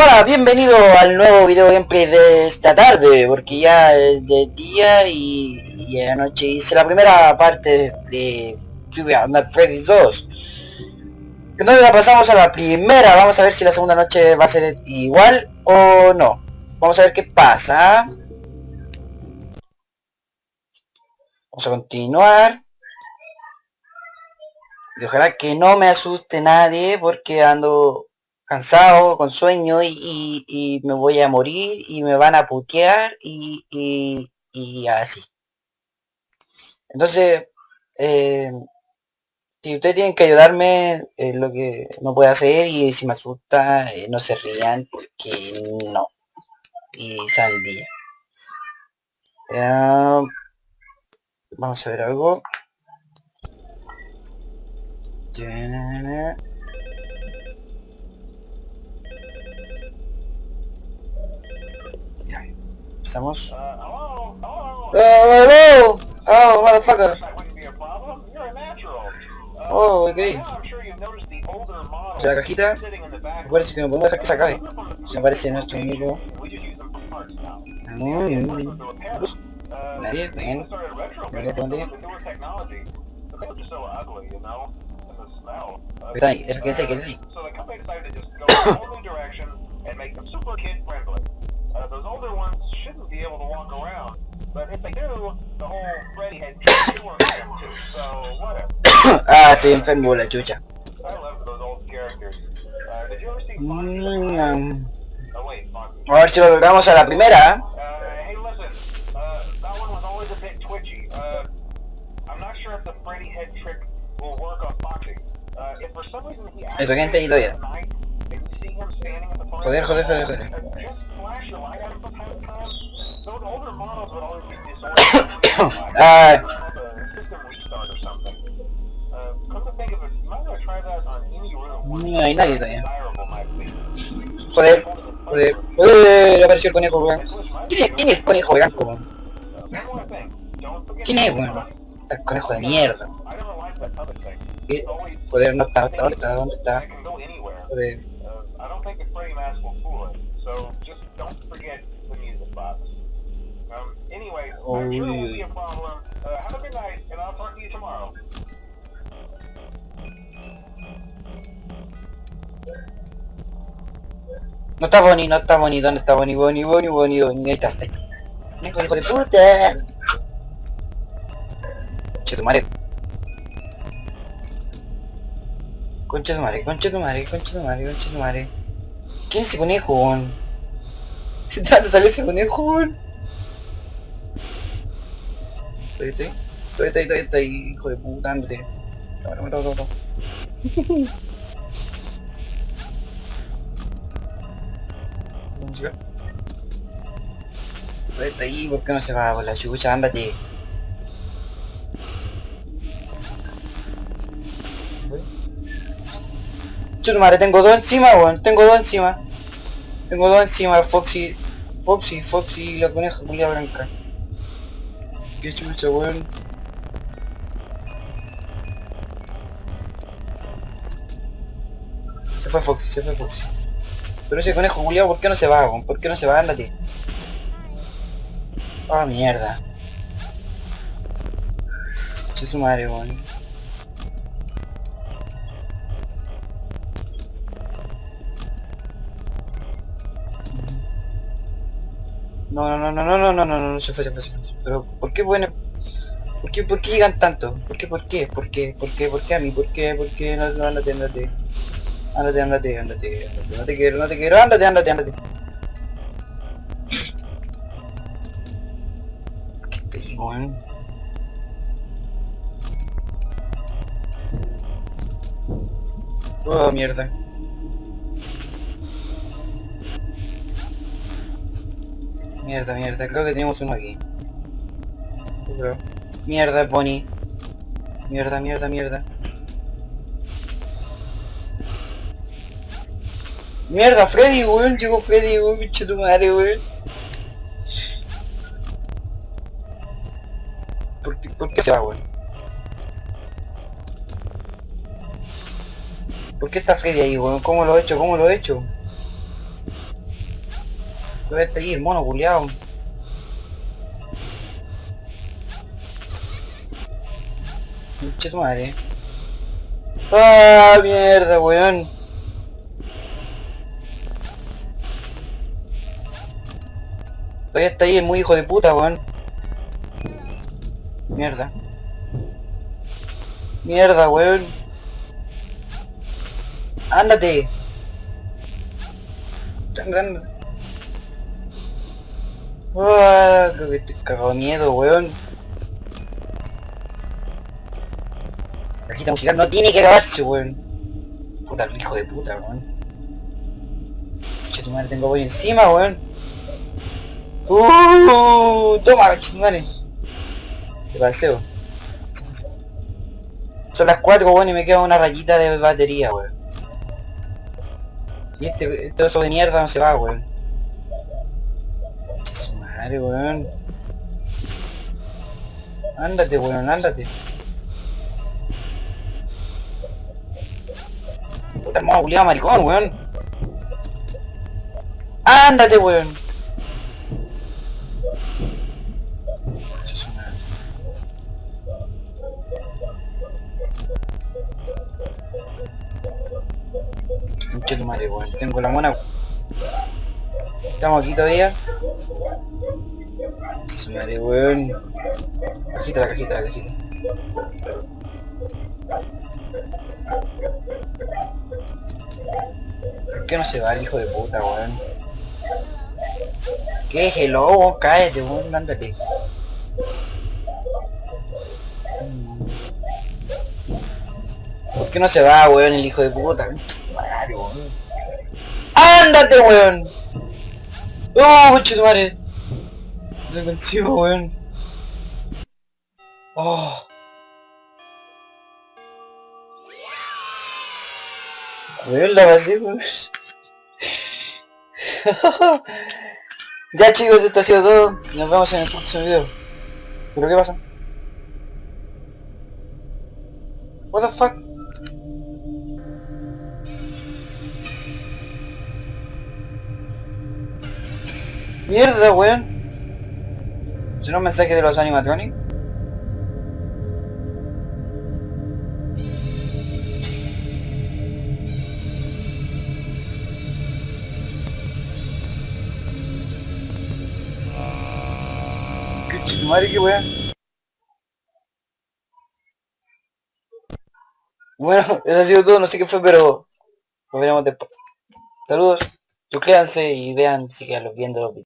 Hola, bienvenido al nuevo video gameplay de esta tarde, porque ya es de día y anoche hice la primera parte de Five Nights at Freddy's 2. Entonces la pasamos a la primera, vamos a ver si la segunda noche va a ser igual o no. Vamos a ver qué pasa. Vamos a continuar. Y ojalá que no me asuste nadie porque ando cansado, con sueño y me voy a morir y me van a putear y así. Entonces, si ustedes tienen que ayudarme en lo que no puedo hacer y si me asusta, no se rían porque no. Y sandía. Vamos a ver algo. Empezamos. Hello! Oh, motherfucker! Oh, ok. O sea, la cajita. Parece que no podemos dejar que se acabe. Se aparece nuestro amigo. Nadie, ven. ¿Dónde? Están ahí, quédense ahí, quédense ahí. Those older ones shouldn't be able to walk around, but if they do, the whole Freddy head trick will affect them too, so whatever. Ah, estoy enfermo, la chucha. I love those old characters. Did you ever see Foxy? Oh wait, Foxy. A ver si lo logramos a la primera. Hey listen, that one was always a bit twitchy. I'm not sure if the Freddy head trick will work on Foxy. If for some reason he Eso, quédense ahí todavía. and you see him standing at the front, Joder. just flash your light at him from time to time. Those older models would always be disoriented. The system restart or something. Come to think of it, you might want to try that on any room. No hay nadie todavía. Desirable might be. Joder, apareció el conejo blanco. ¿Quién es el conejo blanco? One more thing, don't forget. ¿Quién es, weón? El conejo de mierda. I never liked that other thing. ¿Qué? Joder, no está, ¿dónde está? I can go anywhere. Joder. I don't think the Freddy mask will fool it, so just don't forget the music box. Anyway, I'm sure it won't be a problem. Have a good night, and I'll talk to you tomorrow. No está Bonnie, ¿dónde está Bonnie? Ahí está. Hijo de puta. Concha tu madre. Concha tu madre. ¿Quién es ese conejo, weón? ¿De dónde salió ese conejo, weón? Estoy, hijo de puta, ándate. Toma. Música. Está ahí, ¿por qué no se va por la chucha? Ándate. Chuta madre, tengo dos encima, weón. Tengo dos encima, Foxy y la coneja culia blanca. Qué chucha, weón. Se fue Foxy. Pero ese conejo culiao, ¿por qué no se va, weón? ¿Por qué no se va? Ándate. Ah, mierda. Che su madre, weón. No, se fue. Pero, ¿por qué bueno? ¿Por qué llegan tanto? ¿Por qué a mí? ¿Por qué? No, ándate. No te quiero, ándate. ¿Qué te digo, weón? Oh, mierda. Creo que tenemos uno aquí. Bro. Mierda, Bonnie. Mierda. Mierda, Freddy, weón. Llegó Freddy, weón. Pinche tu madre, weón. ¿Por qué se va, weón? ¿Por qué está Freddy ahí, weón? ¿Cómo lo he hecho? ¿Dónde está ahí el mono culiao? Pinche tu madre. ¡Ah, mierda, weón! Todavía está ahí el muy hijo de puta, weón. Mierda. Mierda, weón. ¡Ándate! Tan grande. ¡Ah! Creo que estoy cagado de miedo, weón. La cajita musical no tiene que grabarse, weón. Puta, el hijo de puta, weón. Che, tu madre, tengo voy encima, weón. Toma, che, tu madre. Te paseo. Son las 4, weón, y me queda una rayita de batería, weón. Y este oso de mierda no se va, weón. Che, su madre, weón. Ándate, weón, ándate. Puta, hermano, culiado maricón, weón. Ándate, weón. Che, su madre. Che, tu madre, weón. Tengo la mona. Estamos aquí todavía. Che, su madre, weón. Cajita, la cajita, la cajita. ¿Por qué no se va el hijo de puta, weón? ¿Qué? Hello, weón, cállate, weón, ándate. ¿Por qué no se va, weón, el hijo de puta? Madre, weón. ¡Ándate, weón! ¡Oh, chutumare! Lo consigo, weón. Oh. Weón, la pasé, weón. Ya, chicos, esto ha sido todo. Nos vemos en el próximo video. ¿Pero qué pasa? What the fuck? Mierda, weón. ¿Será un mensaje de los animatronics? ¿Qué chutumare, qué weón? Bueno, eso ha sido todo, no sé qué fue, pero nos veremos después. Saludos, suscríbanse y vean, sigan viendo los videos.